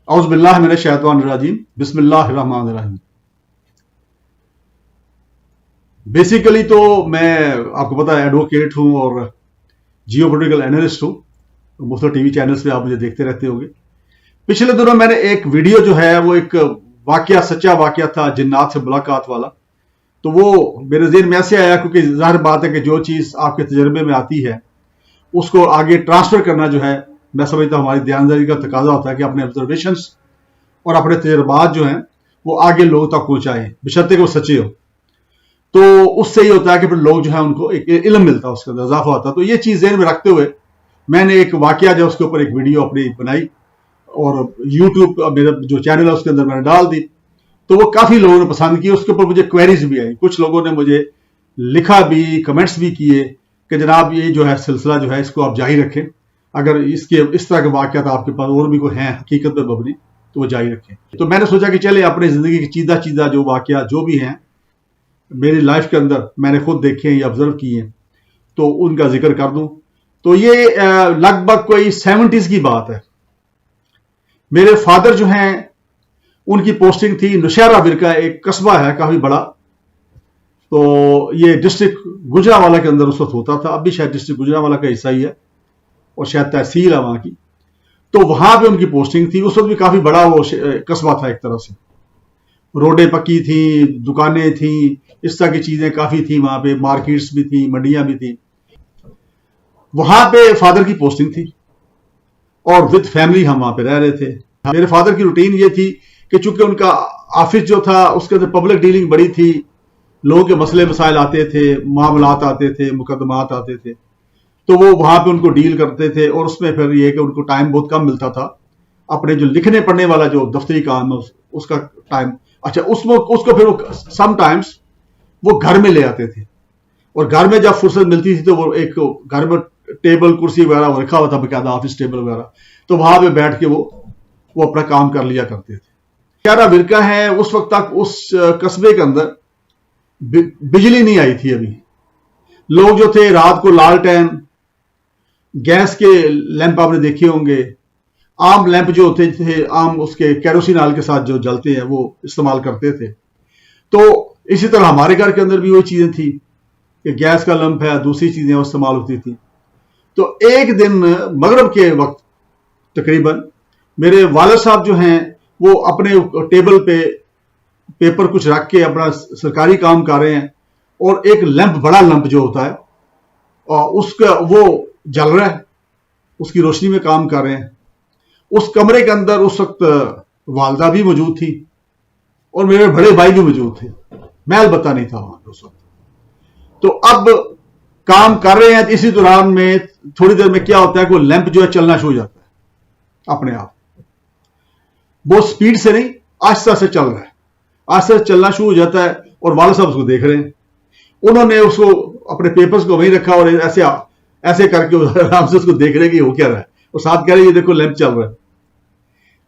औज़ बिल्लाहि मिनश शैतानिर रजीम, बिस्मिल्लाहिर रहमानिर रहीम। बेसिकली तो मैं आपको पता है एडवोकेट हूं और जियो पॉलिटिकल एनालिस्ट हूं। मुख्तलिफ टीवी चैनल्स पे आप मुझे देखते रहते होंगे। पिछले दिनों मैंने एक वीडियो जो है वो एक वाकया, सच्चा वाकया था, जिन्नात से मुलाकात वाला। तो वो मेरे ज़हन में ऐसे आया क्योंकि ज़ाहिर बात है कि जो चीज़ आपके तजर्बे में आती है उसको आगे ट्रांसफर करना जो है, मैं समझता हूँ हमारी ध्यानदारी का तकाजा होता है कि अपने ऑब्जर्वेशंस और अपने तजर्बात जो हैं वो आगे लोगों तक पहुंचाएं, बशर्ते कि वो सच्चे हो। तो उससे ये होता है कि फिर लोग जो है उनको एक इल्म मिलता है, उसका इजाफा होता है। तो ये चीज़ ज़हन में रखते हुए मैंने एक वाकया जो उसके ऊपर एक वीडियो अपनी बनाई और यूट्यूब मेरा जो चैनल है उसके अंदर मैंने डाल दी। तो वो काफ़ी लोगों ने पसंद की। उसके ऊपर मुझे क्वेरीज भी आई, कुछ लोगों ने मुझे लिखा भी, कमेंट्स भी किए कि जनाब ये जो है सिलसिला जो है इसको आप जारी रखें, अगर इसके इस तरह के वाक़यात आपके पास और भी कोई हैं हकीकत में मबनी तो वो जारी रखें। तो मैंने सोचा कि चले अपनी ज़िंदगी की चीज़ा चीज़ा जो वाक़यात जो भी हैं मेरी लाइफ के अंदर मैंने खुद देखे हैं या ऑब्जर्व किए हैं तो उनका जिक्र कर दूं। तो ये लगभग कोई 70s की बात है। मेरे फादर जो हैं उनकी पोस्टिंग थी नौशहरा विरका, एक कस्बा है काफ़ी बड़ा। तो ये डिस्ट्रिक्ट गुजरांवाला के अंदर उस वक्त होता था, अब भी शायद डिस्ट्रिक्ट गुजरांवाला का हिस्सा ही है और शायद तहसील है वहाँ की। तो वहाँ पे उनकी पोस्टिंग थी। उस वक्त भी काफ़ी बड़ा वो कस्बा था, एक तरह से रोडें पक्की थी, दुकानें थी, इस तरह की चीज़ें काफ़ी थी वहाँ पे, मार्केट्स भी थी, मंडियाँ भी थी। वहाँ पे फादर की पोस्टिंग थी और विद फैमिली हम वहाँ पे रह रहे थे। मेरे फादर की रूटीन ये थी कि चूंकि उनका ऑफिस जो था उसके अंदर पब्लिक डीलिंग बड़ी थी, लोगों के मसले मसाइल आते थे, मामलात आते थे, मुकदमात आते थे, तो वो वहाँ पे उनको डील करते थे। और उसमें फिर ये कि उनको टाइम बहुत कम मिलता था अपने जो लिखने पढ़ने वाला जो दफ्तरी काम है उसका टाइम। अच्छा, उसको फिर वो समटाइम्स वो घर में ले आते थे और घर में जब फुर्सत मिलती थी तो वो एक घर में टेबल कुर्सी वगैरह रखा हुआ था, बकायदा ऑफिस टेबल वगैरह, तो वहां पे बैठ के वो अपना काम कर लिया करते थे। नौशहरा विरका है, उस वक्त तक उस कस्बे के अंदर बिजली नहीं आई थी अभी। लोग जो थे रात को लालटेन, गैस के लैंप आपने देखे होंगे, आम लैंप जो होते थे आम उसके केरोसिन ऑयल के साथ जो जलते हैं वो इस्तेमाल करते थे। तो इसी तरह हमारे घर के अंदर भी वही चीजें थी कि गैस का लैंप है, दूसरी चीजें इस्तेमाल होती थी। तो एक दिन मगरिब के वक्त तकरीबन मेरे वालिद साहब जो हैं वो अपने टेबल पे पेपर कुछ रख के अपना सरकारी काम कर रहे हैं और एक लैंप, बड़ा लैंप जो होता है और उसका वो जल रहा है, उसकी रोशनी में काम कर रहे हैं। उस कमरे के अंदर उस वक्त वालदा भी मौजूद थी और मेरे बड़े भाई भी मौजूद थे, मैं अलबत्ता नहीं था वहां उस वक्त। तो अब काम कर रहे हैं, इसी दौरान में थोड़ी देर में क्या होता है कि वो लैंप जो है चलना शुरू हो जाता है अपने आप, बहुत स्पीड से नहीं, आहिस्ता से चल रहा है, आहिस्ता से चलना शुरू हो जाता है। और वाले साहब उसको देख रहे हैं, उन्होंने उसको अपने पेपर्स को वहीं रखा और ऐसे ऐसे करके आराम से उसको देख रहे हैं कि वो क्या रहा है और साथ कह रहे हैं ये देखो लैंप चल रहा है।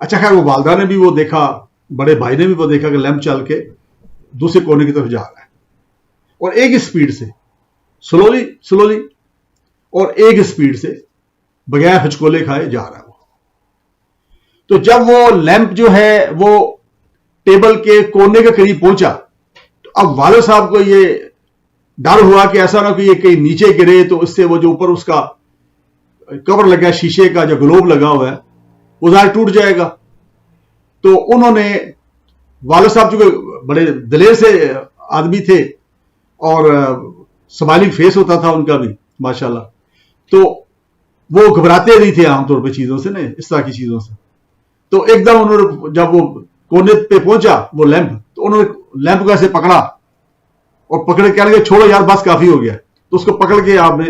अच्छा, खैर वो वालदा ने भी वो देखा, बड़े भाई ने भी वो देखा कि लैंप चल के दूसरे कोने की तरफ जा रहा है और एक ही स्पीड से स्लोली और एक स्पीड से बगैर हचकोले खाए जा रहा है वो। तो जब वो लैंप जो है वो टेबल के कोने के करीब पहुंचा तो अब वाले साहब को ये डर हुआ कि ऐसा ना कि ये कहीं नीचे गिरे तो इससे वो जो ऊपर उसका कवर लगा है शीशे का, जो ग्लोब लगा हुआ है, वो ज़ाहिर टूट जाएगा। तो उन्होंने, वाले साहब जो बड़े दिलेर से आदमी थे और स्माइलिंग फेस होता था उनका भी माशाल्लाह, तो वो घबराते नहीं थे आमतौर पे चीजों से, नहीं इस तरह की चीजों से। तो एकदम उन्होंने जब वो कोने पे पहुंचा वो लैंप, तो उन्होंने लैंप को ऐसे पकड़ा और पकड़ के कहने छोड़ो यार बस काफी हो गया, तो उसको पकड़ के आपने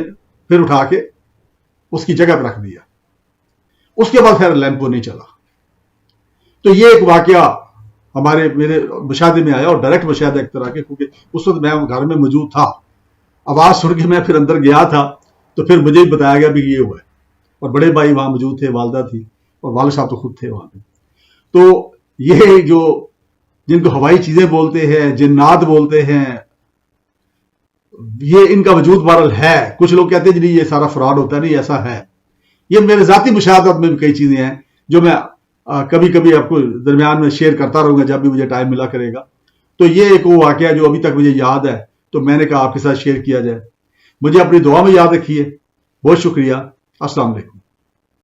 फिर उठा के उसकी जगह पर रख दिया। उसके बाद फिर लैंप वो नहीं चला। तो ये एक वाकया मेरे मुशाहदे में आया और डायरेक्ट मुशाहदा एक तरह के, क्योंकि उस वक्त मैं घर में मौजूद था, आवाज सुन के मैं फिर अंदर गया था तो फिर मुझे ही बताया गया भी ये हुआ है। और बड़े भाई वहां मौजूद थे, वालदा थी और वालिद साहब तो खुद थे वहां पे। तो ये जो जिनको हवाई चीजें बोलते हैं, जिन्नात बोलते हैं, ये इनका वजूद बहरहाल है। कुछ लोग कहते हैं जी ये सारा फ्रॉड होता है, नहीं ऐसा है। ये मेरे जाती मुशाहदात में भी कई चीजें हैं जो मैं کبھی کبھی آپ کو درمیان میں شیئر کرتا رہوں گا جب بھی مجھے ٹائم ملا کرے گا. تو یہ ایک وہ واقعہ جو ابھی تک مجھے یاد ہے تو میں نے کہا آپ کے ساتھ شیئر کیا جائے. مجھے اپنی دعا میں یاد رکھیے. بہت شکریہ. السلام علیکم.